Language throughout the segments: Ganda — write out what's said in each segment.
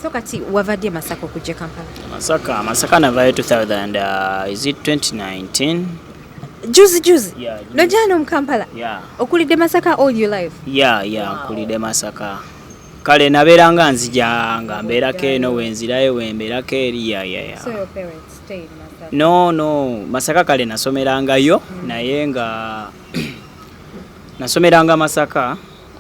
So kati wavadde Masaka okujja Kampala? Masaka navayo 2000 is it 2019? Juzi? Yeah. Nojano mu Kampala? Yeah. Okulidde Masaka all your life? Yeah, wow. Okulidde Masaka. Kale naberanga nzija nga mberako eno wenzirayo wemberako eri ya. So your parents stayed in Masaka? No, Masaka kale nasomerangayo naye nga nasomeranga Masaka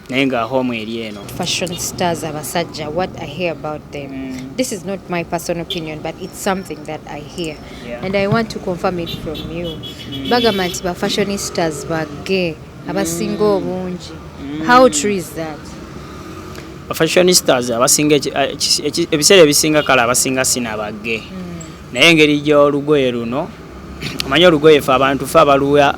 naye nga home eri eno. Fashion stars abasajja, what I hear about them. This is not my personal opinion, but it's something that I hear. Yeah. And I want to confirm it from you. Bagamba nti ba fashionistas bagge abasinga obungi. How true is that? Fashionistas abasinga ebiseera ebisinga kale abasinga sina bagge. Naye engeri gy'olugoye luno omanyi olugoye fe abantu fe abaluwa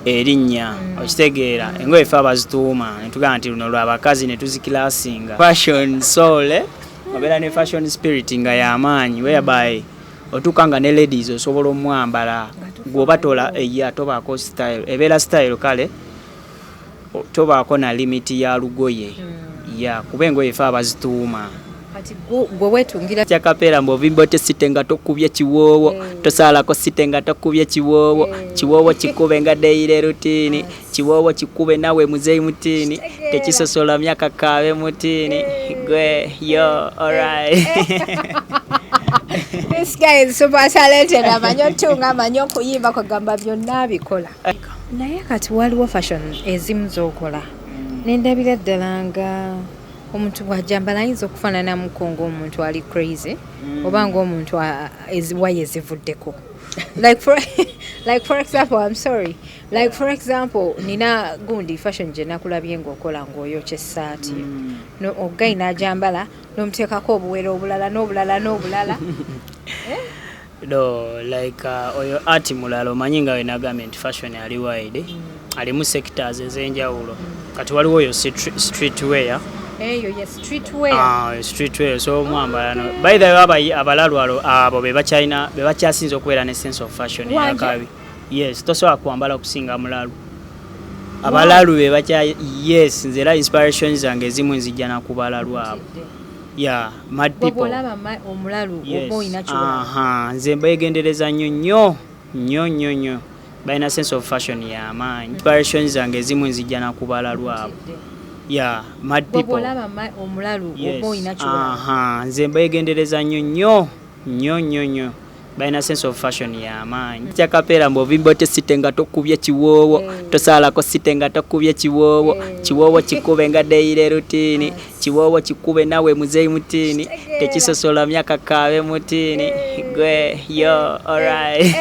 erinnya okitegeera engoye fe abazituuma ne tugamba nti luno lw'abakazi ne tuzikilasinga. Fashion soul obeera ne fashion spirit nga y'amaanyi whereby otuuka nga ne ladies osobola omwambala gwoba tola tobaako style ebeera style kale tobaako na limiti ya lugoye kuba engoye fe abazituuma. Kati gwe weetungira kyakapeera mb'ovimba tesite nga tokubye kiwoowo tosaalako site nga tokubye kiwoowo kikube nga daily routine kiwoowo kikube nawe muzeyi mutiini tekisosola myaka kaabe mutiini gwe yo alright. This guy is super talented. Amanyi otunga amanyi okuyimba kwagamba byonna abikola. Naye kati waliwo fashion ezimu z'okola nendabira ddala nga omuntu bw'ajambala ayinza okufaanana muko ng'omuntu ali crazy oba ng'omuntu eziwaye ezivuddeko. Like for example, I'm sorry. Like for example, nina gundi fashion gye nakulabye ng'okola ng'oyokya essaati. Ogayi n'ajambala n'omuteekako obuwero obulala. No, like oyo art mulala omanyi nga we nagambye nti fashion ali wide alimu sectors ez'enjawulo. Kati waliwo oyo streetwear. Yes, streetwear. Streetwear so mwambala no. By the way abalalu abo bebakyasinza okubeera ne sense of fashion yakabi. Yes, tosobola kwambala kusinga mulalu. Abalalu yes, nzera inspirations zange ezimu nzijja na kubalalu abo. Yeah, mad people. Olaba omulalu obo inacho. Nze mbegendereza nnyo. Baina sense of fashion ya amaanyi. Inspirations zange ezimu nzijja na kubalalu abo. Yeah, mad people. Olaba omulalu obo inacho. Nze mbegendereza nnyo. Baina sense of fashion ya amaanyi. Kyakapeera mb'ovimba tesite nga tokubye kiwoowo tosaalako site nga tokubye kiwoowo kikube nga daily routine kiwoowo kikube nawe muzeyi mutiini tekisosola myaka kaabe mutiini gwe yo alright.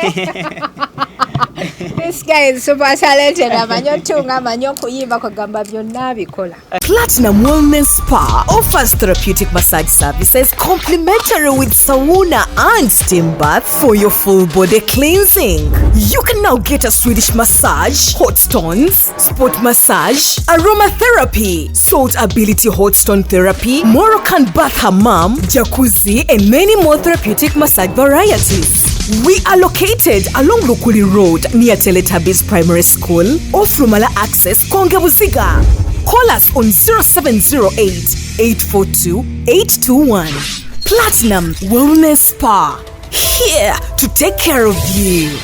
This guy is super talented. Amanyi otunga amanyi okuyimba kwagamba byonna abikola. Platinum Wellness Spa offers therapeutic massage services complimentary with sauna and steam bath for your full body cleansing. You can now get a Swedish massage, hot stones, sport massage, aromatherapy, salt ability hot stone therapy, Moroccan bath hammam, jacuzzi, and many more therapeutic massage varieties. We are located along Lukuli Road near Teletubbies Primary School or Frumala Access, Kongebuziga. Call us on 0708 842 821. Platinum Wellness Spa, here to take care of you.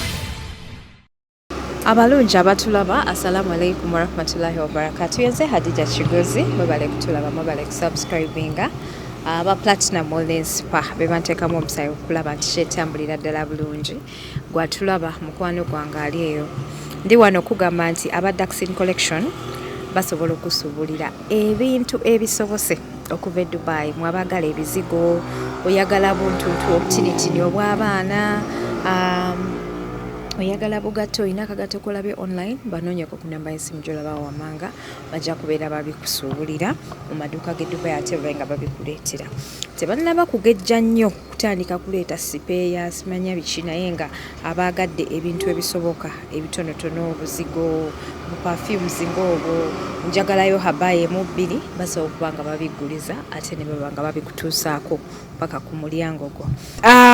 Abalungi abatulaba, assalamu alaikum warahmatullahi wabarakatuh. Yenze Hadija Kigozi, mwebale kutulaba, mwebale kusubscribinga. Aba Platinum Wellness Spa bebanteekamu omusayi okulaba nti kyetambulira ddala bulungi. Gwatulaba mukwano gwange ali eyo. Ndi wano okugamba nti aba Daxin Collection basobola okusuubulira ebintu ebisobose okuva e Dubai. Mwabagala ebizigo, oyagala buntuntu obutinitini obw'abaana, oyagala bugato ina kagato kolabye online banoonyeko ku namba y'essimu gy'olaba wamanga bajja kubeera babikusuubulira mu maduuka g'e Dubai ate nga babikuleetera. Tebannaba kugejja nnyo kutandika kuleeta sipeeya simanya biki naye nga abaagadde ebintu ebisoboka ebitonotono obuzigo perfumes ng'obwo njagalayo habaye mu 2 basobola okuba nga babiguliza ate ne baba nga babikutuusaako paka ku mulyango gwo.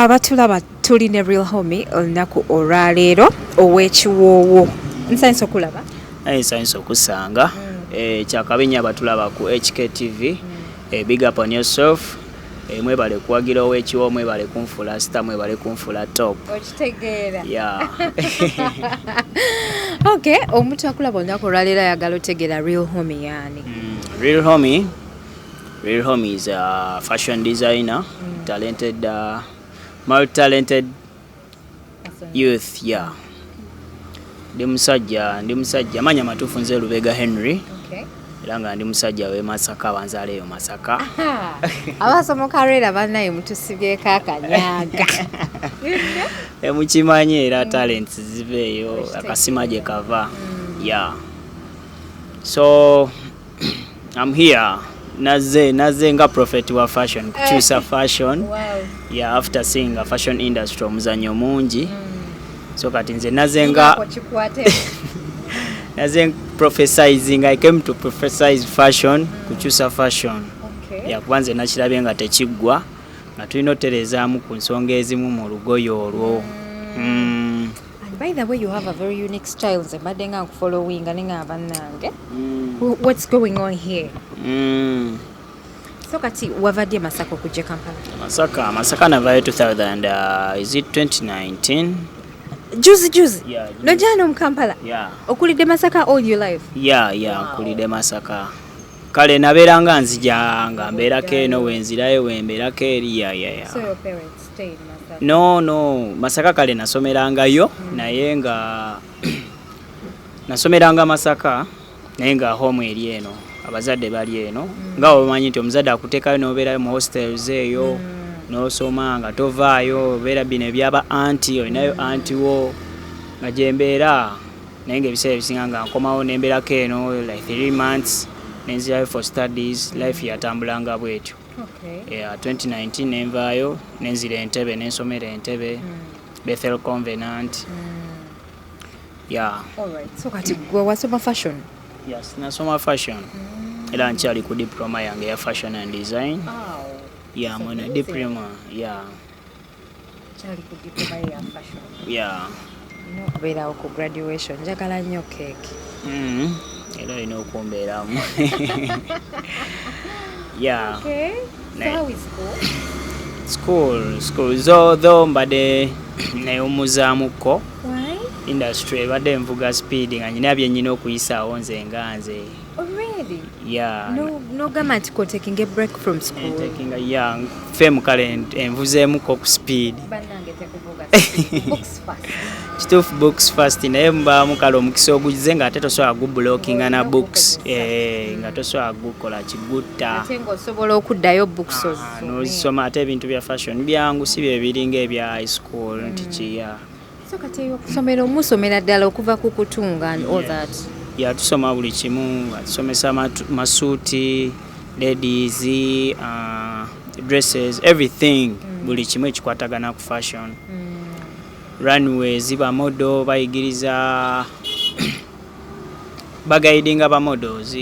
Batulaba tuli ne Real Homie olunaku olwaleero ow'ekiwoowo. Nsanyusa okulaba? Nsanyusa okusanga. Kyakabinya batulaba ku HKTV. Big up on yourself. mwebale kuwagira ow'ekiwo, mwebale kunfula sita, mwebale kunfula top. Okitegeera. Yeah. Okay, omuntu akulaba olunaku olwaleero ayagala otegeera Real Homie yaani? Real Homie is a fashion designer, talented, multi-talented youth, yeah. Ndi musajja manya matuufu nze Lubega Henry. Okay. Era nga ndi musajja w'e Masaka, banzaaleyo Masaka. Abasomoka rera bannaye mutusibyeko akanyaga. Mukimanyi era talents ziveeyo, akasima gye kava. Yeah. So I'm here. Naze nga prophet wa fashion, kukyusa fashion. Wow. Yeah, after seeing a fashion industry omuzannyo mungi. So kati nze naze prophesizing, I came to prophesize fashion, kukyusa fashion. Okay. Yeah, kuba nze nakirabye nga tekiggwa, nga tulina oterezaamu ku nsonga ezimu mu lugoye olwo. And by the way, you have a very unique style. Nze mbadde nga nkufollowinga ne nga bannange. What's going on here? So kati wavadde Masaka okujja Kampala? Masaka navayo 2019? Juzi? Yeah. Nojano mu Kampala? Yeah. Okulidde Masaka all your life? Yeah, nkulidde Masaka. Kale nabeeranga nzija nga mbeerako eno wenzirayo wembeerako eri. So your parents stayed in Masaka? No, Masaka kale nasomerangayo, naye nga nasomeranga Masaka naye nga home eri eno, abazadde bali eno. Nga omanyi nti omuzadde akuteekayo n'obeerayo mu hostels eyo, n'osoma nga tovaayo, obeera bino ebyaba anti, olinayo anti wo nga gyembeera. Naye ng'ebiseera ebisinga nga nkomawo nembeerako eno like 3 months, nenzirayo for studies, life yatambulanga bwetyo. Okay. Yeah, 2019 nenvaayo, nenzira Entebbe, nensomera Entebbe, Bethel Covenant. Yeah. Alright. So kati gwe wasoma fashion? Yes, nasoma fashion. Era nkyali ku diploma yange ya fashion and design. Yeah, I'm on a diploma. Yeah. Kyali ku diploma ya fashion. Yeah. Okubeerawo ku graduation, njagala nnyo cake. Era olina okumbeeramu. Yeah. Okay. So how is School. Though mbadde neewumuzaamuko. Why? Industry ebadde envuga speed nga nyina byennyina okuyisaawo nze nga nze. Oh really? Yeah. No gamba nti taking a break from school. Taking a young fame kale envuzeemuko ku speed. Bannange tekuvuga books first. Kituufu books first naye mbaamu kale omukisa ogugize nga ate tosobola gublockinga na books nga tosobola gukola kigutta. Ate ng'osobola okuddayo books n'ozisoma ate ebintu bya fashion byangu si bye biringa ebya high school nti kiya. So kati eyokusomera musomera ddala okuva ku kutunga and all that? Yeah, tusoma buli kimu, tusomesa masuuti, ladies, dresses, everything. Buli kimu ekikwatagana ku fashion. Runways, ba model, bayigiriza bagaidinga ba models.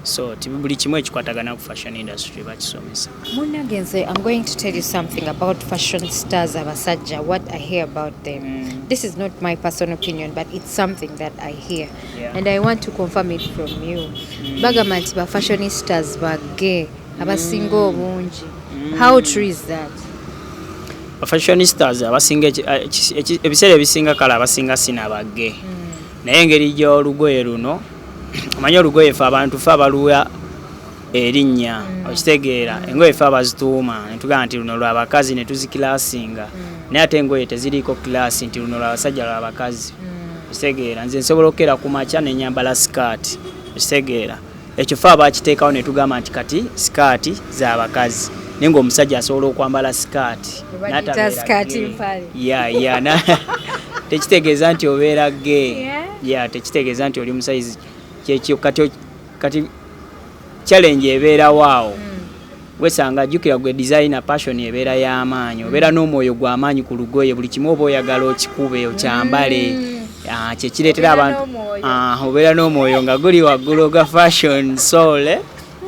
So buli kimu ekikwatagana ku fashion industry bakisomesa. Munnange nze, I'm going to tell you something about fashion stars abasajja, what I hear about them. This is not my personal opinion, but it's something that I hear. Yeah. And I want to confirm it from you. Bagamba nti ba fashionistas bage abasinga obungi. How true is that? Ba fashionistas abasinga ebiseera ebisinga kale abasinga sinabage. Naye engeri gy'olugoye luno, omanyi olugoye fe abantu fe abaluwa erinnya, okitegeera, engoye fe abazituuma ne tugamba nti luno lw'abakazi ne tuzikilasinga. Naye ate engoye teziriiko kilasi nti luno lw'abasajja lw'abakazi. Okitegeera, nze nsobola okukera ku makya ne nyambala sikaati. Okitegeera, ekyo fe abakiteekawo ne tugamba nti kati sikaati z'abakazi. Naye ng'omusajja asobola okwambala sikaati. Tekitegeeza nti obeera gay. Yeah, tekitegeeza nti oli musaizi. Kyekyo kati challenge ebeera waawo. Wesanga jjukira gwe designer passion ebeera y'amaanyi. Obeera n'omwoyo gw'amaanyi ku lugoye, buli kimu oba oyagala okikube okyambale. Kyekireetera abantu. Obeera n'omwoyo nga guli waggulu ga fashion soul.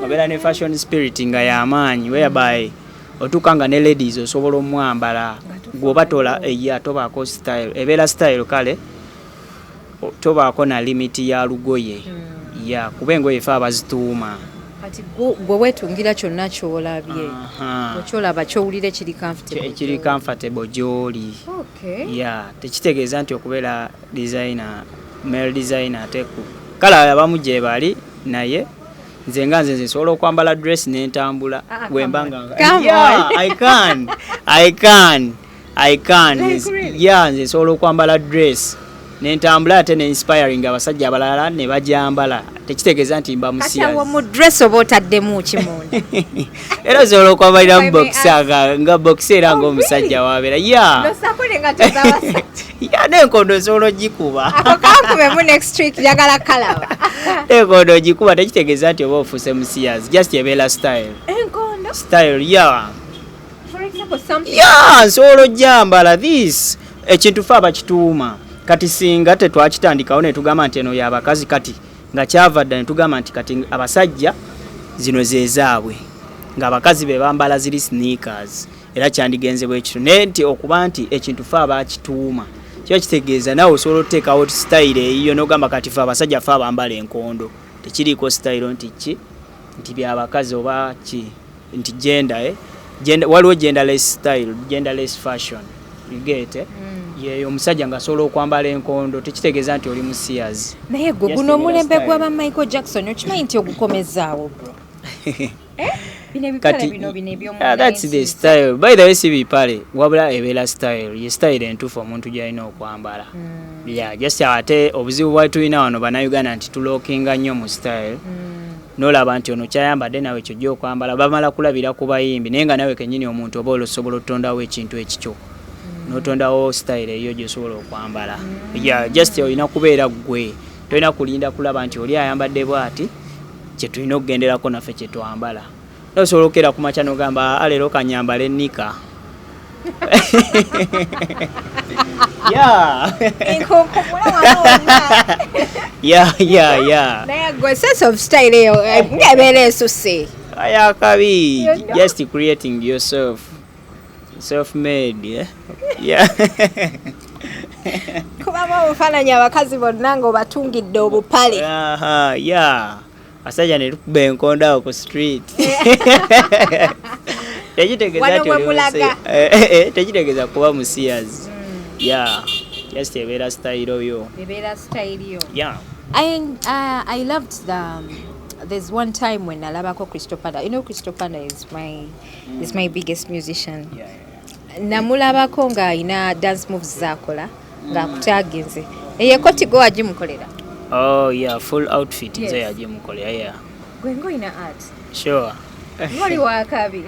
Obeera ne fashion spirit nga y'amaanyi whereby otuuka nga ne ladies osobola omwambala. Gwoba tobaako style. Ebeera style kale tobaako na limit ya lugoye. Yeah, kuba engoye fe abazituuma. kati gwe weetungira kyonna ky'olabye okyolaba kyowulire kiri comfortable gy'oli tekitegeeza nti okubeera male designer ate kala abamu gye bali naye nze nsobola okwambala dress n'entambula gwembanga nze nsobola okwambala dress n'entambula ate ne-inspiring abasajja abalala ne bajambala tekitegeeza nti mba mu dress oba otaddemu kimunda era osobola okwambalira mu boxer nga boxer era ng'omusajja wabeera n'enkondo osobola ogikuba kakubemu next week njagala kalaba n'enkondo ogikuba tekitegeeza nti oba ofuuse musiyazi just ebeera style nsobola ojjambala this ekintu fe abakituuma kati singa tetwakitandikawo ne tugamba nti eno y'abakazi kati nga kyava dda ne tugamba nti kati abasajja zino zezaabwe ng'abakazi be bambala ziri sneakers era kyandigenze bwe kityo naye nti okuba nti ekintu fe abakituuma kiba kitegeeza naawe osobola otuteekawo sitayiro eyiyo n'ogamba kati fe abasajja fe abambala enkondo tekiriiko sitayiro nti byabakazi oba ki nti waliwo genderless style, genderless fashion. You get it? Ye omusajja nga asobola okwambala enkondo tekitegeeza nti oli musiyazi. Naye gwe guno omulembe gw'aba Michael Jackson okimanyi nti ogukomezaawo bro. That's the style. By the way, si bipale wabula ebeera style. Ye style entuufu omuntu gy'alina okwambala. Yeah, just ate obuzibu bwa tulina wano bannayuganda nti tulookinga nnyo mu style. N'olaba nti ono kyayambadde nawe kyojja okwambala bamala kulabira ku bayimbi naye nga nawe kennyini omuntu oba osobola otondawo ekintu ekikyo n'otondawo style eyo gy'osobola okwambala. Yeah, just olina kubeera gwe tolina kulinda kulaba nti oli ayambadde bw'ati kye tulina okugenderako naffe kye twambala. Nosobola okera ku makya n'ogamba leero kanyambala ennika. Yeah. Naye gwe sense of style eyo ng'ebeera esuse. Ayakabi, just creating yourself. Self-made, yeah. Kuba obufaananyi abakazi bonna ng'obatungidde obupale. Yeah. Asajja ne tukuba enkondo awo ku street. Tekitegeeza kuba musiyazi. Yeah. Just ebeera style yo. Yeah. I loved there's one time when nalabako Crystal Panda. You know Crystal Panda is my biggest musician. Yeah. Namulabako nga ina dance moves zakola nga kutagenze. Eye koti go ajimukolera. Oh yeah, full outfit nze yajimukolera. Yeah. Gwengo ina art. Sure. Ngoli wakabi.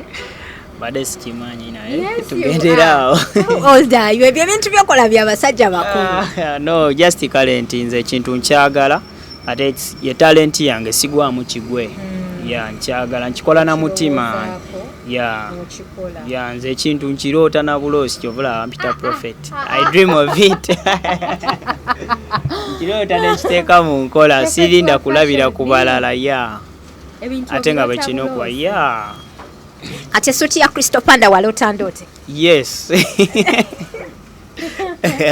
Bade sikimanyi naye tugenderawo. How old are you? Ebintu byokola by'abasajja bakulu. No, just talent nze ekintu nkyagala ate ye talent yange sigwamu kigwe. Yeah, nkyagala nkikola na mutima. Yeah, nze ekintu nkiroota na buloosi kyovula mpita prophet. I dream of it. Nkiroota nekiteeka mu nkola sirinda kulabira ku balala. Yeah. Ate nga bwe kino kwa yeah. Ate suti ya Crystal Panda walota ndote? Yes.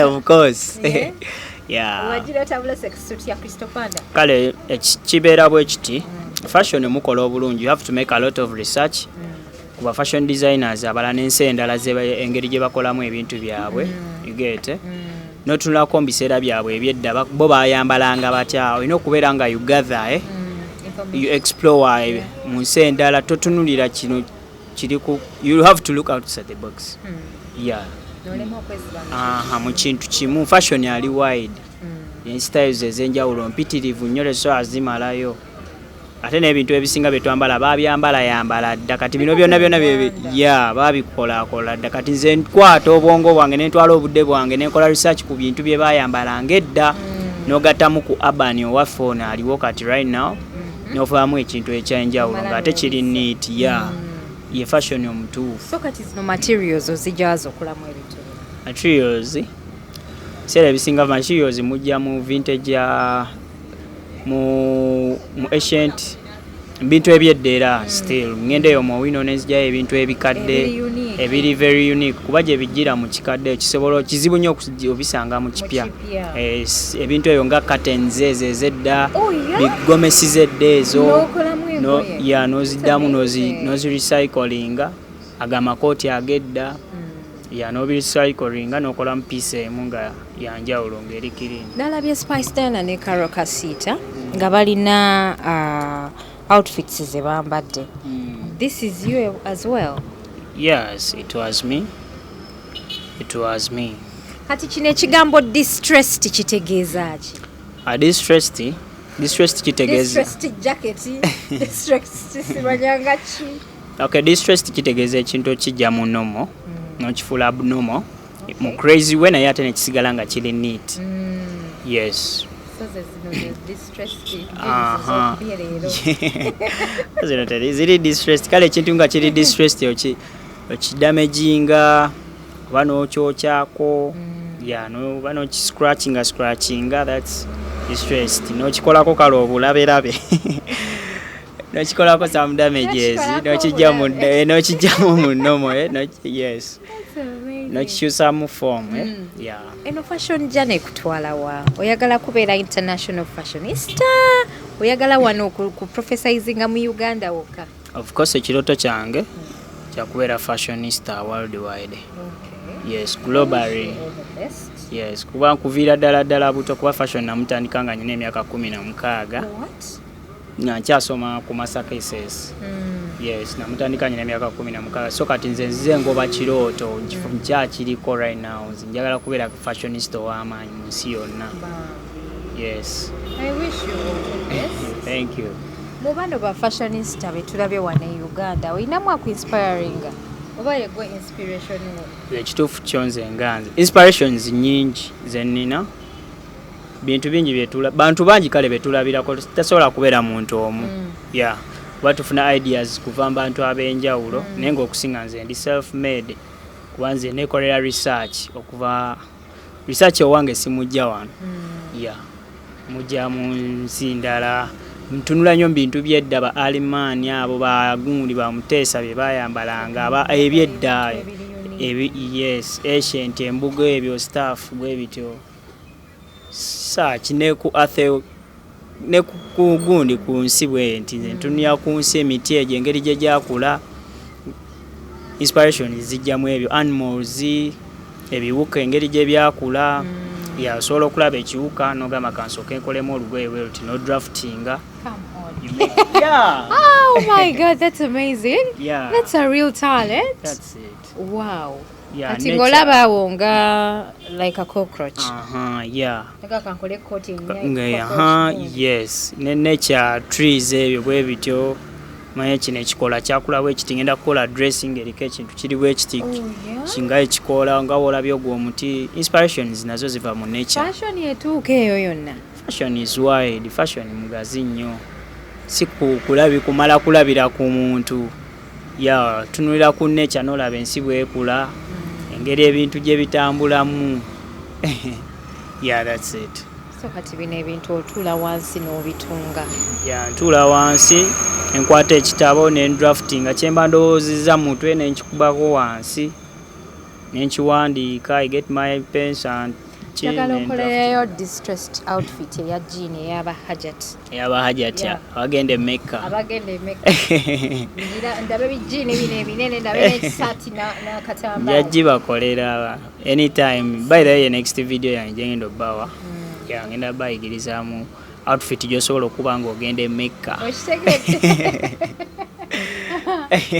Of course. Yeah. Wajira tabula suti ya Crystal Panda? Kale kibeera bwe kiti. Fashion mukola obulungi. You have to make a lot of research. Kuba fashion designers abala n'ensi endala engeri gye bakolamu ebintu byabwe. You get it? N'otunulako mu biseera byabwe ebyedda bo bayambalanga batya. Olina okubeera nga you gather you explore mu nsi endala totunulira kino kiriku. You have to look outside the box. Yeah. Mu kintu kimu fashion ali wide. Styles ez'enjawulo mpitirivu nnyo leso azimalayo. Ate n'ebintu ebisinga bye twambala babyambala dda kati bino byonna babikola dda kati nze nkwata obwongo bwange ne ntwala obudde bwange ne nkola research ku bintu bye bayambalanga edda n'ogattamu ku urban owaffe ono aliwo kati right now n'ovaamu ekintu ekyenjawulo ng'ate kiri neat. Ye fashion omutuufu. So kati zino materials ozijjaza okulamu ebintu? Materials seera ebisinga materials mujja mu vintage mu ancient bintu ebyeddeera still ngendeyo mu wino nenzijjayo ebintu ebikadde ebiri very unique kuba gye bijjira mu kikadde ekisobola kizibu nnyo obisanga mu kipya. Ebintu ebyo nga curtains ezo ezedda bigomesi zedda ezo n'oziddamu n'ozirecyclinga agamakooti agedda n'obirecyclinga n'okolamu piisa emu nga yanjawulo ng'eri kirini. Nalabye Spice Diana ne Carol Kasita nga balina outfits ze bambadde. This is you as well? Yes, it was me. Kati kino ekigambo distressed kitegeeza ki? Distressed kitegeeza distressed kitegeeza ekintu okijja mu normal n'okifuula abnormal mu crazy way naye ate nekisigala nga kiri neat. Yes. Zino ziri distressed. Kale ekintu nga kiri distressed okidamaginga oba n'okyokyako oba n'okiscratchinga that's distressed. N'okikolako kale obulaberabe n'okikolako some damages n'okijjamu mu normal yes n'okikyusamu form. Eno fashion jana ekutwala wa? Oyagala kubeera international fashionista? Oyagala wano ku professionalizinga mu Uganda wokka? Of course ekirooto kyange kyakubeera fashionista worldwide. Yes, globally. Yes, kuba nkuviira ddala buto kuba fashion namutandika nga nyina emyaka 16 nga nkyasoma ku Massachusetts. Yes, namutandika nyina emyaka 16 so kati nze nzize ngoba kirooto nkyakiriko right now. Njagala kubeera fashionista ow'amaanyi mu nsi yonna. Yes. I wish you all the best. Thank you. Mu bano ba fashionista betulabye wano e Uganda oyinamu akuinspiringa oba yegwe inspiration wo? Ekituufu kyonze nganze inspirations nyingi zenina, bintu bingi bantu bangi kale betulabirako, tasobola kubeera muntu omu. Batufuna ideas kuva mu bantu ab'enjawulo naye ng'okusinga nze ndi self made kuba nze neekolera research okuva research owange simujja wano. Mujja mu nsi ndala ntunula nnyo bintu byedda ba Alimani abo bagundi ba Muteesa bye bayambalanga ebyedda yes ancient embugo ebyo staff bwe bityo search ne ku athe ne ku gundi ku nsi bwe nti ntunya ku nsi emiti egyo engeri gye gyakula inspiration zijja mu ebyo animals ebiwuka engeri gye byakula. Osobola okulaba ekiwuka n'ogamba kansoke nkolemu olugoye bwe luti no draftinga. Oh my God, that's amazing. That's a real talent. That's it. Wow. Kati ng'olabaawo nga like a cockroach. Kankole coating. Yes. Nature trees ebyo bwe bityo. Manye kino ekikola kyakulawo ekiti ngenda kukola dressing eriko ekintu kiri bwe ekiti kinga ekikola nga wolabye ogwo omuti. Inspirations nazo ziva mu nature. Fashion yetuuka eyo yonna. Fashion is wide. Fashion mugazi nnyo. Si kumala kulabira ku muntu. Tunulira ku nature n'olaba ensi bwekula engeri ebintu gye bitambulamu. That's it. So kati bino ebintu otuula wansi n'obitunga? Ntuula wansi enkwata ekitabo n'endraftinga kyemba ndowoozizza mu mutwe n'enkikubako wansi n'enkiwandiika. I get my pens and chin. Njagala okolereyo distressed outfit eya jean ey'aba Hajat. Abagenda e Mecca. Ndabe bijini bino ebinene ndabe n'ekisaati n'akatambaala. Yagibakolera anytime. By the way, next video yange ngenda obbawa. Ngenda bayigirizaamu outfit gy'osobola okuba ng'ogenda e Mecca.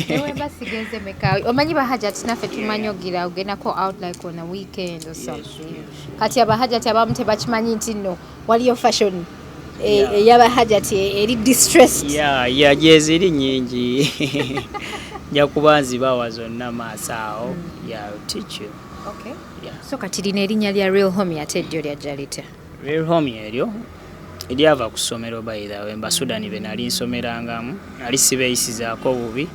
Newemba sigenze Mecca. Omanyi ba Hajat naffe tumanyi ogira ogendako out like on a weekend or something. Kati aba Hajat abamu tebakimanyi nti nno waliyo fashion ey'aba Hajat eri distressed. Gyeziri nnyingi. Nja kuba nzibawa zonna maaso awo. Teach you. Okay. So kati lino erinnya lya Real Home ate ddyo lyajja litya? Real Home eryo eryava ku ssomero by the way Mbasudani be nali nsomerangamu nali sibeeyisizaako bubi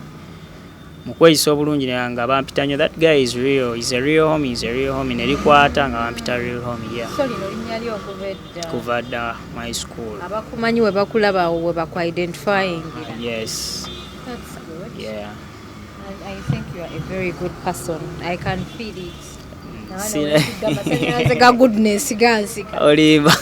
mu kweyisa obulungi naye nga bampita nnyo that guy is real, is a real home nerikwata nga bampita Real Home. So lino linnya lyo kuva dda my school. Abakumanyi we bakulaba we baku-identifying. Yes. That's good. Yeah. I think you are a very good person. I can feel it. Amasannyalaze ga goodness gansika. Olimba.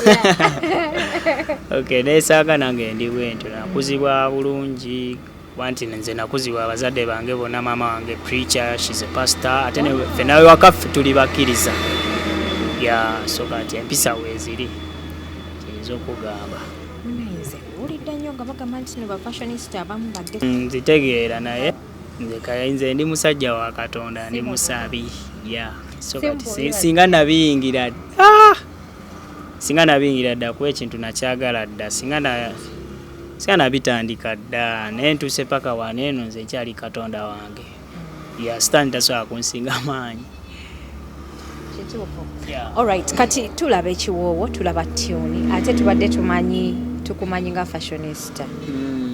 Okay, nesaaga nange ndi bwentyo nakuzibwa bulungi. Wanti nze nakuzibwa abazadde bange bonna, maama wange preacher, she's a pastor, ate ne ffenna wakaffe tuli bakkiriza. So kati empisa weeziri kiyinza okugamba. Olidda nnyo nga bagamba nti ne bafashionista abamu badde. Nzitegeera naye nze ndi musajja wa Katonda, ndi musabi. So kati singa nabiyingira dda kuba ekintu nakyagala dda, singa nabitandika dda naye ntuuse paka waneeno nze kyali Katonda wange. Sitaani tasobola kunsinga maanyi. Alright, kati tulaba ekiwoowo, tulaba tune, ate tubadde tukumanyi nga fashionista.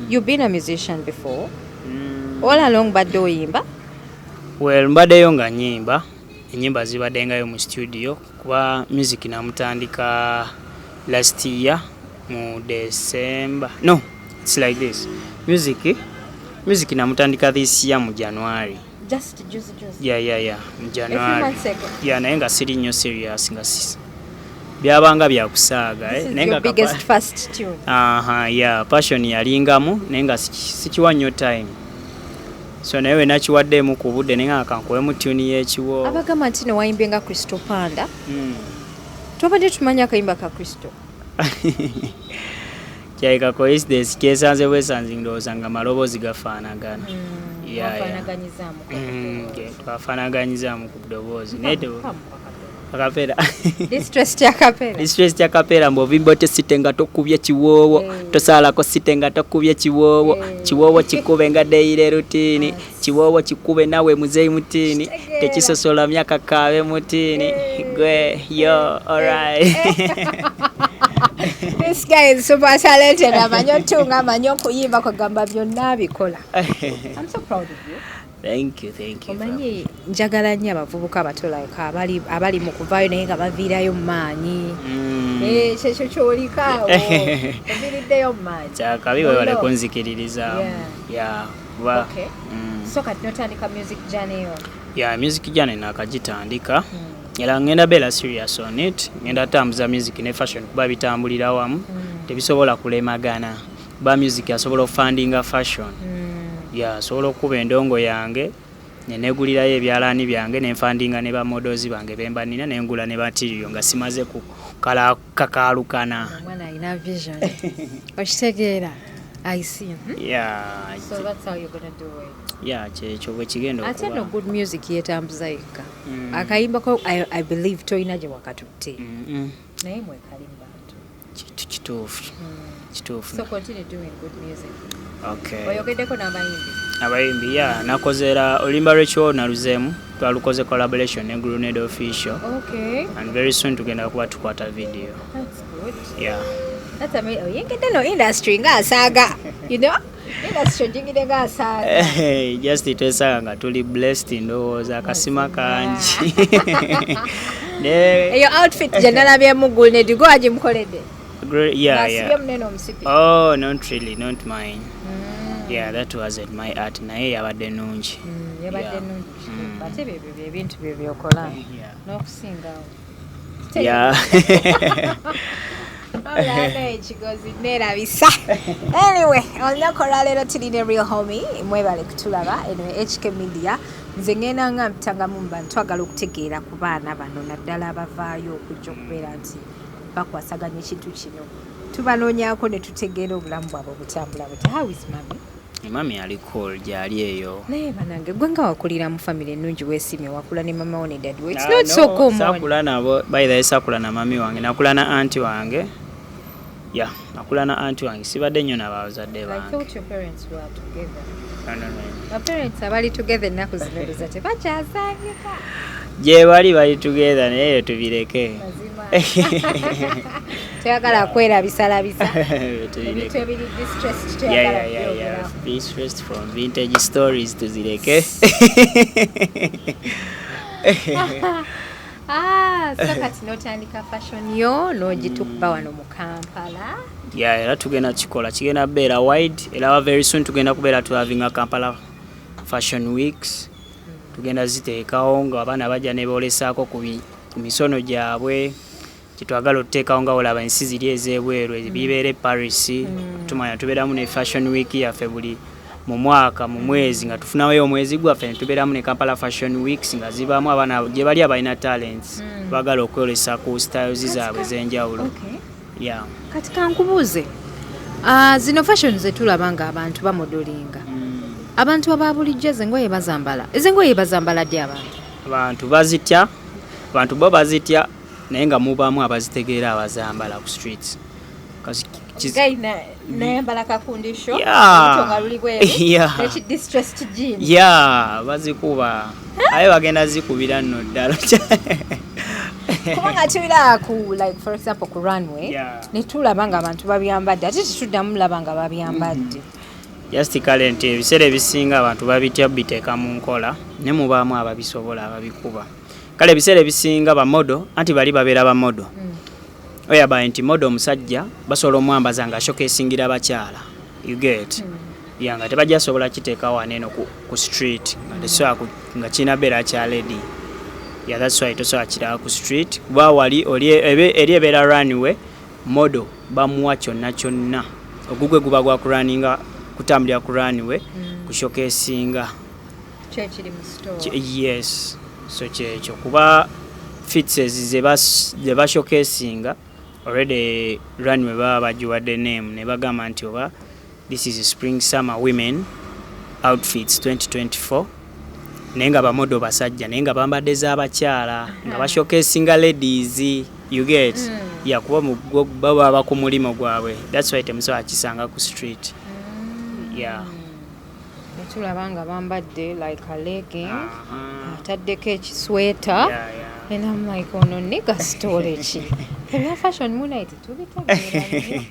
You've been a musician before? All along badde oyimba? Well, mbaddeyo nga nnyimba. Ennyimba zibaddengayo mu studio kuba music namutandika last year mu December. No, it's like this. Music namutandika this year mu January. Just juicy. Yeah, mu January. A few months ago. Yeah, naye nga siri nnyo serious nga byabanga byakusaaga. This is your biggest first tune. Yeah, passion yalingamu naye nga sikiwa nnyo time. So naye we nakiwaddeemu ku budde naye nga kankuwemu tune y'ekiwo. Abagamba nti ne wayimbenga Crystal Panda. Tubadde tumanya akayimba ka Crystal. Kyaika coincidence kyesanze bwesanze ndowooza nga maloboozi gafaanagana. Twafaanaganyizaamu ku ddoboozi. Akapera. Distress ya kapera mbovimbo tesite nga tokubye kiwoowo, tosaalako site nga tokubye kiwoowo, kiwoowo kikube nga deire rutini, kiwoowo kikube nawe muzeyi mutini, tekisosola myaka kabe mutini, gwe yo alright. This guy is super talented. Amanyo tunga, amanyo kuyimba kugamba byonna abikola. I'm so proud of you. Thank you. Omanyi njagala nnyo abavubuka abatolaka abali mu kuvaayo naye nga baviirayo mu maanyi. Kyekyo kyolikaawo. Baviiriddeyo mu maanyi. Kyakabi webale kunzikiririza. Okay. So kati notandika music journey yo? Music journey nakagitandika. Era ngenda bela serious on it. Ngenda tambuza music ne fashion kuba bitambulira wamu. Tebisobola kulemagana. Kuba music asobola okufundinga fashion. Sobola okuba endongo yange nenegulirayo ebyalaani byange nenfandinga ne bamodozi bange bemba nina nengula ne material nga simaze kakaalukana. Mwana alina vision. Okitegeera? I see. So that's how you're going to do it. Kyekyo bwe kigenda okuba. Ate no good music yetambuza yekka. Akayimbako I believe toyina gye wakatutte. Naye mwekalimba nto. Kituufu. So continue doing good music. Okay. Oyogeddeko n'abayimbi? Abayimbi, nakozera Olimba Rachel naluzeemu, twalukoze collaboration ne Grenade Official. Okay. And very soon tugenda kuba tukwata video. That's good. That's amazing. Oyengedde no industry ng'asaaga. You know? Industry jingide ng'asaaga. Just twesaaga nga tuli blessed ndowooza akasima kangi. Eyo outfit gye nalabyemu Grenade gwe wagimukoledde? Oh, not really, not mine. That wasn't my art. Naye yabadde nungi. Yabadde nungi. Bate bye bintu bye byokola. N'okusingawo. Ekigozi neerabisa. Anyway, olunaku olwaleero tulina Real Homie. Mwebale kutulaba eno HK Media. Nze ngenda nga mpitangamu mba ntwagala okutegeera ku baana bano naddala abavaayo okujja okubeera nti bakwasaganya ekintu kino. Tubanoonyaako ne tutegeera obulamu bwabwe butambula buti. How is mami? Mami ali cool gyali eyo. Naye banange gwe nga wakulira mu family ennungi weesimye wakula ne mama wo ne daddy wo. It's not so common. Sakula nabo, by the way, sakula na mami wange, nakula na auntie wange. Nakula na auntie wange, sibadde nnyo n'abazadde bange. I thought your parents were together. No. My parents abali together ennaku zino doza tebakyasangika. Gye bali together naye tubireke. Tuyagala kwerabisa-labisa. Tubireke. Ebintu distressed tuyagala. Distressed from vintage stories tuzireke. So kati notandika fashion yo n'ogitukuba wano mu Kampala. Era tugenda kikola kigenda beera wide era very soon tugenda kubeera tu having a Kampala Fashion Weeks. tugenda ziteekawo nga abaana bajja ne boolesaako ku misono gyabwe kitwagala okuteekawo nga olaba ensi ziri ez'ebweru bibeera Paris tumanya tubeeramu ne fashion week yaffe buli mu mwaka mu mwezi nga tufunayo omwezi gwaffe ne tubeeramu ne Kampala fashion weeks nga zibaamu abaana gye bali abalina talents bagala okwolesa ku styles zaabwe ez'enjawulo. Kati kankubuuze zino fashion zetulaba nga abantu bamodolinga abantu ababulijjo ezengoye bazambala ezengoye bazambala ddi abantu bazitya abantu bo bazitya naye nga mubaamu abazitegeera abazambala ku streets nayambala kakundisho bazikuba aye bagenda zikubira nno ddala kubanga tubira like for example ku runway netulaba nga abantu babyambadde ate tetuddamu laba nga babyambadde just current ebiseera ebisinga abantu babitya biteeka mu nkola ne mubaamu ababisobola ababikuba kale ebiseera ebisinga bamodo anti bali babeera bamodo oyaba nti modo omusajja basobola omwambaza nga showcasingira abakyala you get nga tebajja sobola kiteeka waneeno ku street nga kina beera kya lady that's why tosobola kiraba ku street kuba wali eri ebeera runway modo bamuwa kyonna kyonna ogugwe guba gwa kuraninga kutambulira ku runway ku showcasinga kyekiri mu store yes so kyekyo kuba fitses ze ba showcasinga already runway baba bagiwadde name ne bagamba nti oba this is spring summer women outfits 2024 naye nga bamodo basajja naye nga bambadde z'abakyala nga bashowcasinga ladies you get kuba baba ku mulimo gwabwe that's why temusobola kisanga ku street netulaba nga bambadde like a legging ataddeko ekisweta and I'm like ono nigga storage ebya fashion moonlight tubitegeera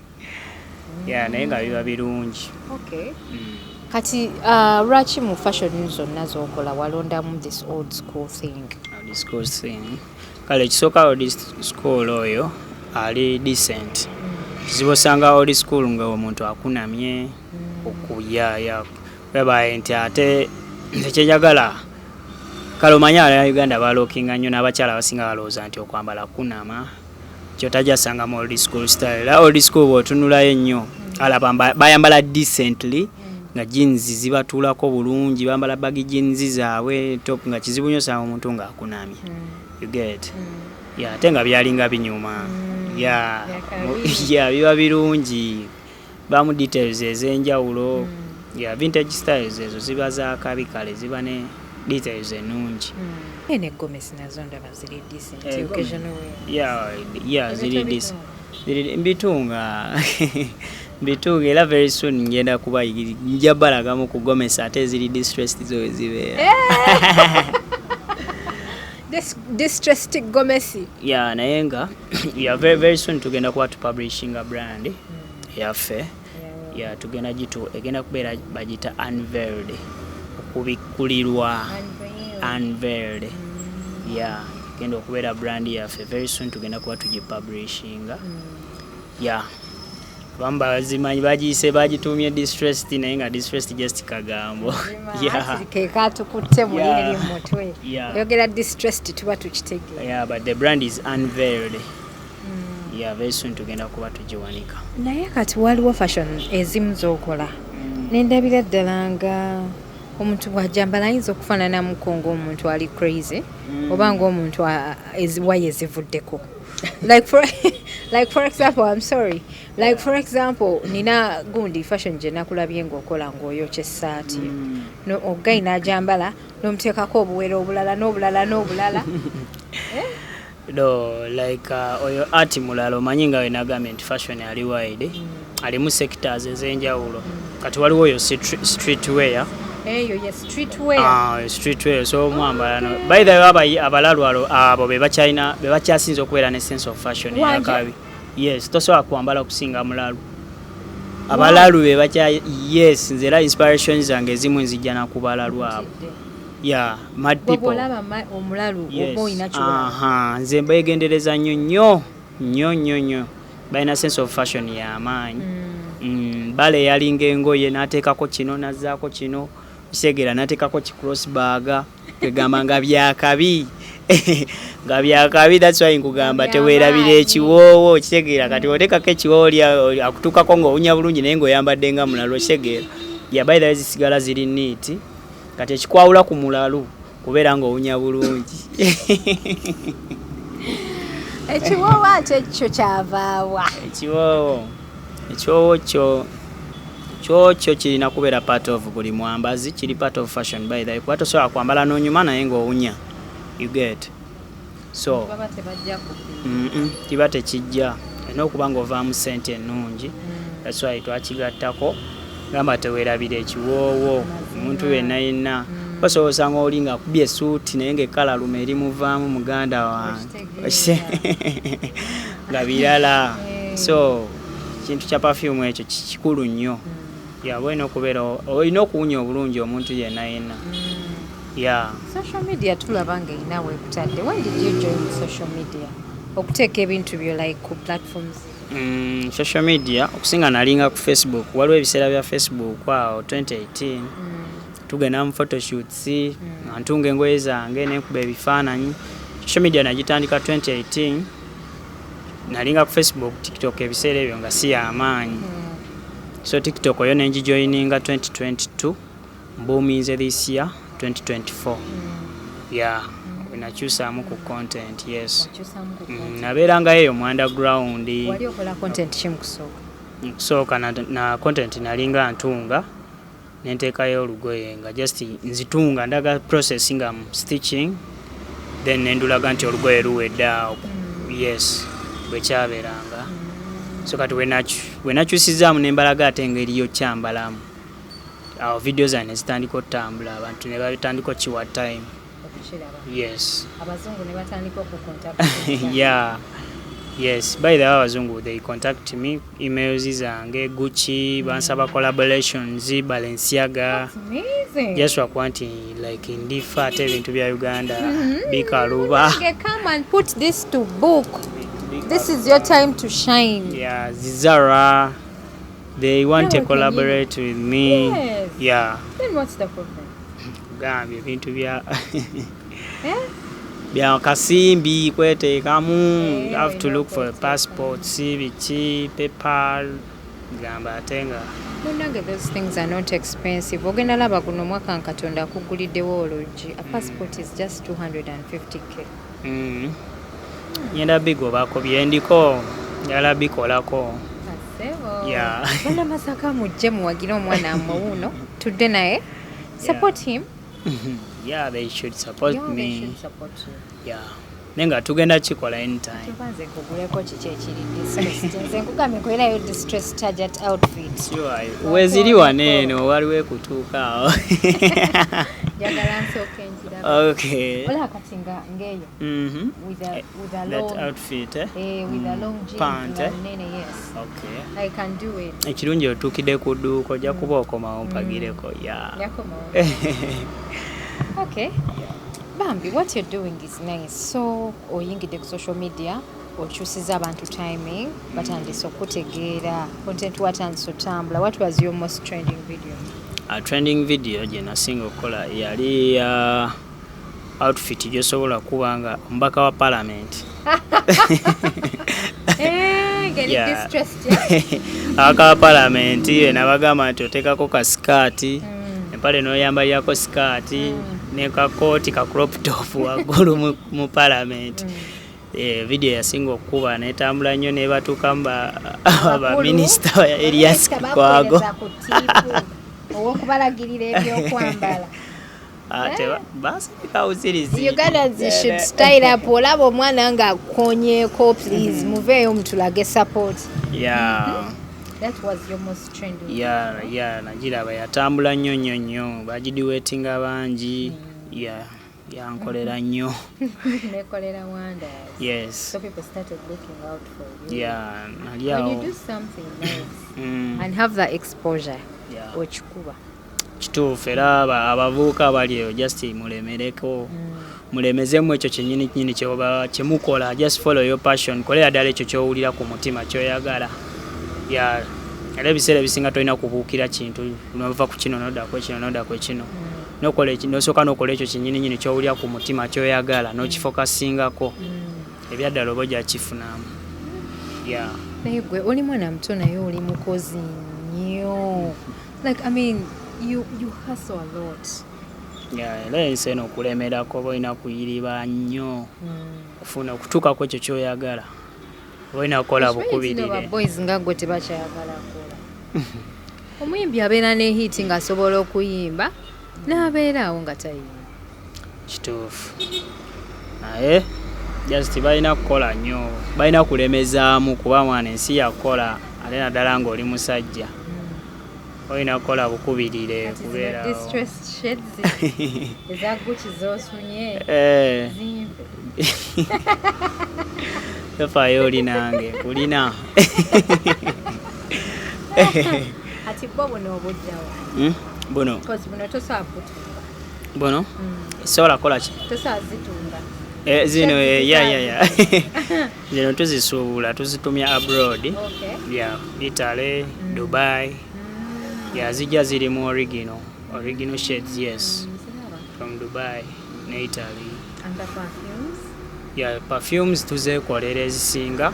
naye nga biba birungi kati lwaki mu fashion zonna z'okola walondamu this old school thing kale ekisooka old school oyo ali decent kizibu osanga old school nga omuntu akunamye okuyaya webaye nti ate ekyenjagala kale omanye ala Uganda balookinga nnyo n'abakyala abasinga balowooza nti okwambala kunama kyotajasanga mu old school style old school bw'otunulayo ennyo alaba bayambala decently nga jeans zibatuulako bulungi bambala bagi jeans zaabwe top nga kizibu nnyo osanga omuntu ng'akunamye you get ate nga byalinga binyuma biba birungi bamu details ez'enjawulo vintage styles ezo ziba zaakabi kale ziba ne details ennungi ne gomesi nazo ndaba ziri decent occasional ziri decent mbitunga era very soon ngenda kuba nja balagamu ku gomesi ate ziri distressed zo zibeera distressed gomesi naye nga very soon tugenda kuba tupublishing a brand yaffe tugenda egenda kubeera bagita unveiled okubikulirwa unveiled genda okubeera brand yaffe very soon tugenda kuba tugipublishinga bamba bazimanyi bagiyise bagitumye distressed naye nga distressed just kagambo kekatukutte muli mutwe yogera distressed tuba tukitegeera but the brand is unveiled very soon tugenda kuba tugiwanika naye kati waliwo fashion ezimu z'okola nendabira ddala nga omuntu bw'ajambala ayinza okufaananamuko ng'omuntu ali crazy oba ng'omuntu waya ezivuddeko like for example I'm sorry like for example nina gundi fashion gye nakulabye ng'okola ng'oyokya essaati ogayi n'ajambala n'omuteekako obuwero obulala no like oyo ati mulalo omanyi nga we nagambye nti fashion ali wide alimu sectors ez'enjawulo kati waliwo oyo streetwear streetwear so mwambala no by the way abalalwalo abo bebakyasinza okubeera ne sense of fashion yakabi tosobola kwambala okusinga mulalu abalalu bebakya nze era inspiration zange ezimu nzijja nakubalalu abo mad people nze mbegendereza nnyo balina sense of fashion y'amaanyi bale yalinga engoye n'ateekako kino nazzaako kino kisegera n'ateekako ki crossbag kwegamba nga byakabi nga byakabi. That's why nkugamba teweerabira ekiwoowo kitegeera. Kati oteekako ekiwoowo akutuukako ng'owunya bulungi naye ng'oyambadde nga mulalo kitegeera. By the way zisigala ziri neat. Kati ekikwawula ku mulalu kubeera ng'owunya bulungi. Ekiwoowo ate kyo kyavaawa? Ekiwoowo kyo kirina kubeera part of buli mwambazi, kiri part of fashion by the way. Kuba tosobola kwambala n'onyuma naye ng'owunya. You get. So kiba tekijja. Olina okuba ng'ovaamu ssente ennungi. That's why twakigattako. Gamba teweerabira ekiwoowo. Omuntu yenna osobola osanga oli ng'akubye essuuti naye ng'ekkala lume erimuvaamu muganda wange. Nga birala. So kintu kya perfume ekyo kikulu nnyo. Olina okuwunya obulungi omuntu yenna. Social media tulaba ng'erina weekutadde. When did you join social media? Okuteeka ebintu byo like ku platforms? Social media okusinga nalinga ku Facebook. Waliwo ebiseera bya Facebook awo 2018. Tugenda mu photoshoots nga ntunga engoye zange nenkuba ebifaananyi. Social media nagitandika 2018. Nalinga ku Facebook, TikTok ebiseera ebyo nga si y'amaanyi. So TikTok oyo nengijoininga 2022. Mbuumiize this year 2024. Nakyusaamu ku content, yes. Nabeerangayo eyo mu underground. Wali okola content ki mukusooka? Mukusooka na content nalinga ntunga nenteekayo olugoye nga just nzitunga ndaga process nga stitching then nendulaga nti olugoye luwedde awo. Yes, bwekyabeeranga. So kati wenakyusizaamu nembalaga ate engeriyo kyambalamu. Awo video zange zitandika otambula abantu ne batandika okiwa time. Yes. Abazungu ne batandika okucontact. Yes, by the way abazungu they contact me, emails zange, Gucci, bansaba collaborations, Balenciaga. That's amazing. Just wakwanti like indifa ate ebintu bya Uganda bikaluba. Okay, come and put this to book. This is your time to shine. Yeah, Zara, they want to collaborate with me. Yes. Yeah. Then what's the problem? Gambye ebintu bya bya kasimbi kweteekamu. You have to look for a passport, CBT, PayPal, gamba atenga. Munange those things are not expensive. Ogenda laba kuno mwaka Katonda akuguliddewo ologi. A passport is just 250k. Nyenda bigobaako byendiko njala bikolako. Yeah. Bana Masaka mujje muwagire omwana amuwuno tudde naye. Support him. Yeah, they should support me. They should support you. Yeah. Nenga tugenda kikola anytime. Tubanze kuguleko kiki ekiri distressed. Nze nkugambye kwerayo distressed target outfit. Sure. Weziri waneeno waliwo ekutuuka awo. Jagala nsooke njira. Okay. Ola kati ngeeyo. With a long that outfit, with a long jeans. Pant, nene, yes. Okay. I can do it. Ekirungi otuukidde ku dduuka ojja kuba okomawo mpagireko. Yeah. Yakomawo. Okay. Bambi, what you're doing is nice. So, oyingidde ku social media, okyusiza abantu timing, batandise okutegeera, content watandise otambula. What was your most trending video? A trending video gye nasinga okukola yali outfit gyosobola kuba nga omubaka wa parliament. Abaka wa parliament nabagamba nti oteekako ka sikaati, empale n'oyambalirako sikaati ne kakooti ka crop top waggulu mu parliament. Video yasinga okuba netambula nnyo nebatuukamu baminisita Erias Lukwago. Owokubalagirira ebyokwambala. Ugandans should style up. Olaba omwana nga akonyeeko, please muveeyo mutulage support. Yeah. That was your most trending. Yeah, nagiraba yatambula nnyo bagidiwetinga bangi. Yeah, yankolera nnyo. Nekolera wonders. Yes. So people started looking out for you. Yeah, when you do something nice and have that exposure, ochikuba. Kituufu era abavubuka bali eyo just mulemereko. Mulemezemu ekyo kyennyini kyemukola. Just follow your passion. Kolera ddala ekyo ky'owulira ku mutima ky'oyagala. Era ebiseera ebisinga tolina kubuukira kintu nova ku kino nodda ku kino. nosooka n'okola ekyo kinnyininyini ky'owulya ku mutima ky'oyagala n'okifokasingako ebyaddala oba ojja kifunamu. naye gwe oli mwana muto naye oli mukozi nnyo, like I mean you hustle a lot. Era ensi eno okulemerako oba olina kuyiriba nnyo okufuna okutuuka ku ekyo ky'oyagala oba olina kukola bukubirire. Boys nga gwe tebakyayagala kola. Omuyimbi abeera ne hiti ng'asobola okuyimba n'abeeraawo nga tayimba. Kituufu, naye just balina kukola nnyo, balina kulemezaamu kuba mwana ensi yakola ate naddala ng'oli musajja olina kukola bukubirire kubeerawo. Ezaguki z'osunye tofaayo oli nange kulina. Ati bo buno obujjawa buno tosobola kutunga buno sobola kukola ki tosobola zitunda zino zino tuzisuubula tuzitumya abroad, Italy, Dubai. Zijja ziri mu original shades, yes, from Dubai ne Italy. And the perfumes? Perfumes tuzeekolera ezisinga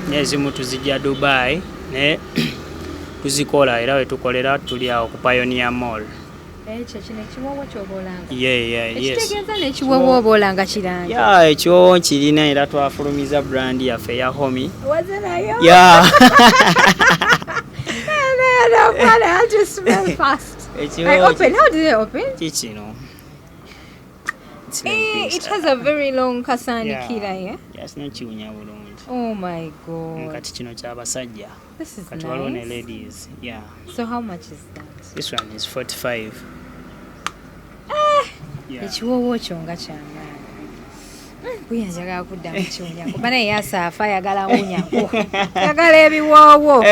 n'ezimu tuzijja Dubai ne tuzikola era we tukolera tuli awo ku Pioneer Mall. Ekyo kino ekiwoowo ky'oboolanga. Yes. Ekitegeeza n'ekiwoowo oboolanga kirangi. Ekiwoowo kirina era twafulumiza brand yaffe ya Homi. Waze nayo? I just smell fast. I open. How did I open? Kikino. It has a very long kasani kira, yeah? Yes, no kiwunya bulungi. Oh my God. Kati kino ky'abasajja. This is Kati nice. waliwo ne ladies. So how much is that? This one is 45. Ekiwoowo kyo nga kyamaanyi. Kuyanjagala kudda mu kiwunyako. Kuba naye yasaafa ayagala wunyako. Ayagala ebiwoowo.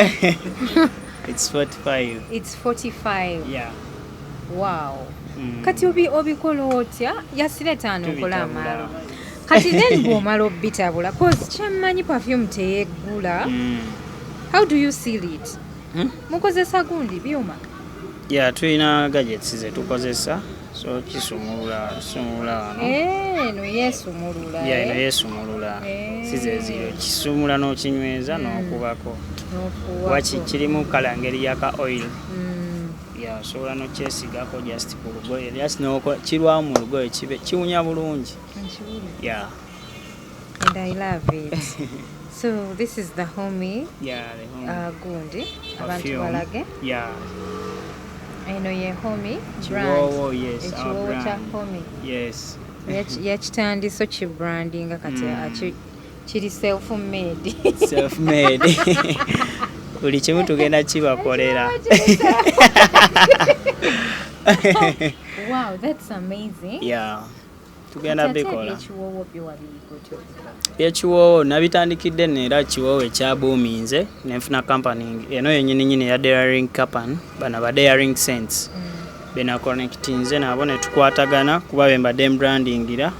It's 45. It's 45. Yeah. Wow. Kati obikola otya? Yasireta anokola amalo. Kati then bw'omala obbitabula, cause kyammanyi perfume teyeggula. How do you seal it? Mukozesa gundi byuma? Tulina gadgets ze tukozesa, so kisumulula wano. No yeesumulula. No yeesumulula. Sizeziro kisumula n'okinyweza n'okubako. Waki kirimu kala ngeri yaka oil. Osobola n'okyesigako just ku lugoye. Just kirwamu mu lugoye kiwunya bulungi. And I love it. So this is the Homi. The Homi. Gundi. Abantu balage. Eno ye Homi brand. Yes, our brand. Kya Homi. Yes. Yakitandiso kibrandinga kati kiri self-made. Self-made. Buli kimu tugenda kibakolera. Wow, that's amazing. Tugenda bikola. Ekiwoowo nabitandikidde neera kiwoowo ekyabuuminze nenfuna company eno yennyini ya Daring Company bana ba Daring Sense bena connectinze nabo ne tukwatagana kuba bembadde brandingira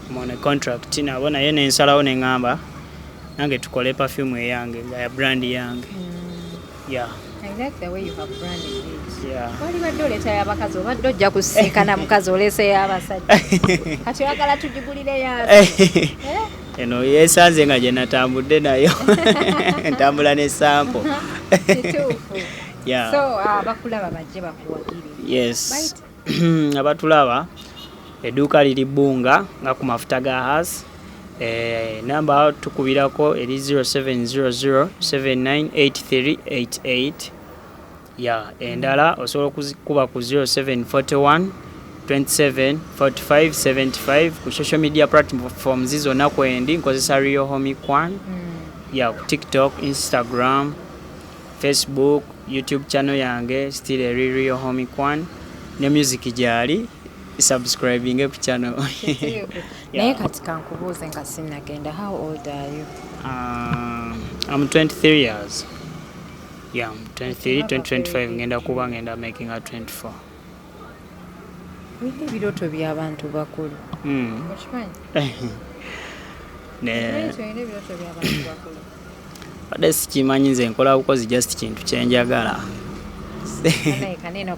mone contract nabo naye nensalawo neŋŋamba nange tukole perfume eyange ya brand yange. I like the way you have branded it. Wali badde oleeta y'abakazi obadde ojja kusinkana mukazi oleese y'abasajja. Kati oyagala tugigulire yaasi. Eno yeesanze nga gye natambudde nayo. Ntambula ne sample. Kituufu. So abakulaba bajje bakuwagire. Yes. Abatulaba edduuka liri Bbunga nga ku mafuta ga Haas. Namba tukubirako eri 0700 798388. Endala osobola kuba ku 0741 27 45 75 ku social media platforms zonna kwendi nkozesa Real Homi Kwan. Ku TikTok, Instagram, Facebook, YouTube channel yange still Real Homi Kwan. Ne music gyali subscribing ku channel. Naye kati kankubuuze nga sinnagenda, how old are you? I'm 23 years. I'm 23, 2025 ngenda kuba ngenda making a 24. Olina ebirooto by'abantu bakulu. Okimanyi? Badde sikimanyi nze nkola bukozi just kintu kyenjagala. Kaneno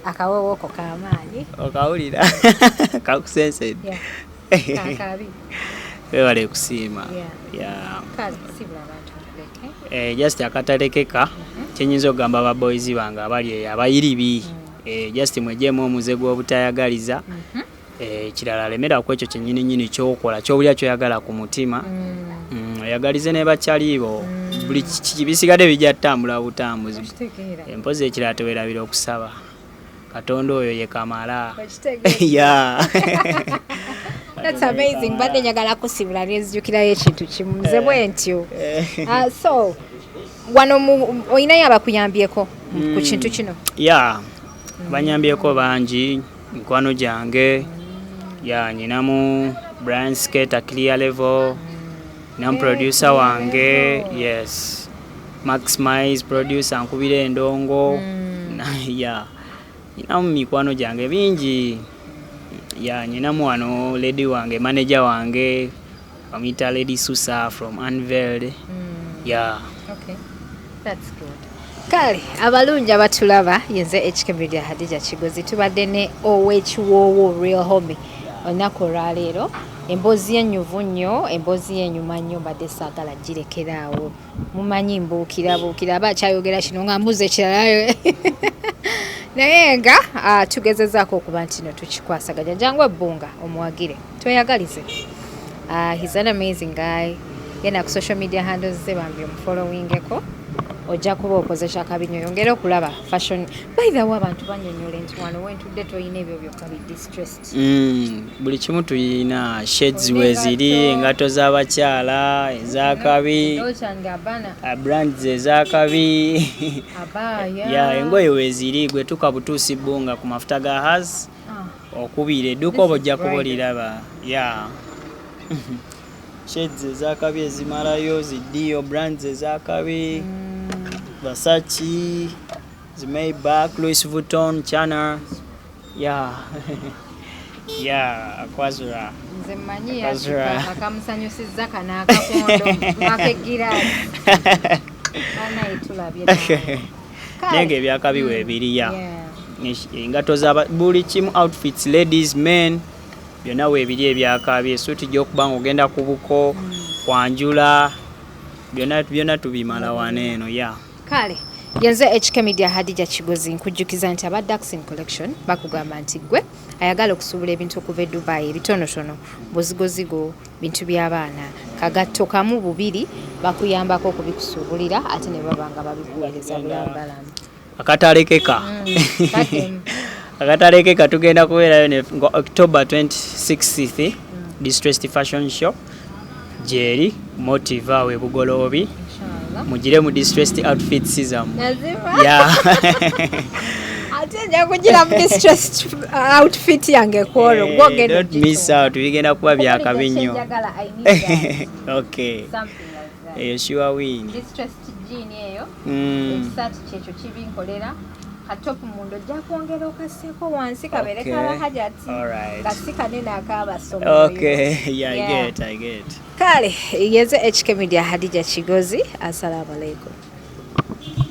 Akawowo ko kamaanyi. Okawulira kakusensedde. Kakabi. Wewale kusiima. Kale sibula abantu tuleke. Just akatalekeka kyenyinza okugamba ababoys bange abali eyo abayiribi. Just mwejjeemu omuze gw'obutayagaliza. Kirala lemera ku ekyo kyennyini kyokola kyobulya kyoyagala ku mutima. Oyagalize ne bakyalibo. Buli kibisigadde bijja ttambula butambuzi. Empozi ekirala tewerabira okusaba. Katonda oyo ye kamala. That's amazing. Badde njagala kusibula nezijukirayo ekintu kimu nze bwentyo. So wano oyinayo abakuyambyeko ku kintu kino? Banyambyeko bangi mikwano gyange. Nyinamu Brian Skater Clear Level. Nam producer wange. Yes. Max Mize producer Nkubira Endongo. Nyinamu mikwano gyange bingi. Nyinamu wano lady wange, manager wange, Amita Lady Susa from Unveiled. Okay. That's good. Kale, abalungi abatulaba yenze HK Media Hadija Kigozi tubadde ne Owekiwoowo Real Homie olunaku olwaleero. Emboozi ennyuvu nnyo, emboozi enyuma nnyo mbadde saagala girekeraawo. Mumanyi mbuukira abakyayogera kino nga mbuze kiralayo. Naye nga tugezezaako okuba nti no tukikwasaganya jangu ebbunga omuwagire tweyagalize. He's an amazing guy. Yena ku social media handles ze bambi omufollowingeko ojja kuba okozesa akabi nnyo yongera okulaba fashion. By the way abantu banyonyola nti wano wentudde toyina ebyo byokka bi distressed. Buli kimu tuyina shades weziri, engato z'abakyala ez'akabi, brands ez'akabi. Engoye weziri gwe tuka butuusi bbunga ku mafuta ga Haz okubira edduuka oba ojja kuba oliraba. Shades ez'akabi ezimalayo ziddiyo, brands ez'akabi, Versace, Maybach, Louis Vuitton, Chanel. Akwazura. Nze mmanyi akamusanyusizza kana akakondo akegiraasi. Anayi tulabye nawe. Nenge ebyakabi weebiri engato z'aba buli kimu outfits ladies men byonna weebiri ebyakabi esuuti gy'okuba ng'ogenda ku buko kwanjula byonna tubimala wano eno. Kale yenze HK Media Hadija Kigozi nkujjukiza nti aba Daxin Collection bakugamba nti gwe ayagala okusuubula ebintu okuva e Dubai ebitonotono buzigozigo bintu by'abaana kagatto kamu bubiri bakuyambako okubikusuubulira ate ne baba nga babikuweereza bulambalamu. Akatalekeka tugenda kubeerayo ne October 26th Distressed Fashion Show Jerry Motive awe Bugoloobi mugire mu distressed outfits zamu. Ate nja kugira mu distressed outfit yange kwolo gwogenda. Don't miss out, bigenda kuba byakabi nnyo. Okay. Sure win. Distressed jean eyo. Ekisati kyekyo kibinkolera. Katopu mundo jja kwongera okaseeko wansi kabereka abahajati. Kasika nene akabasomo. Okay, I get. Kale, yenze HK Media Hadija Kigozi. Assalamu alaikum.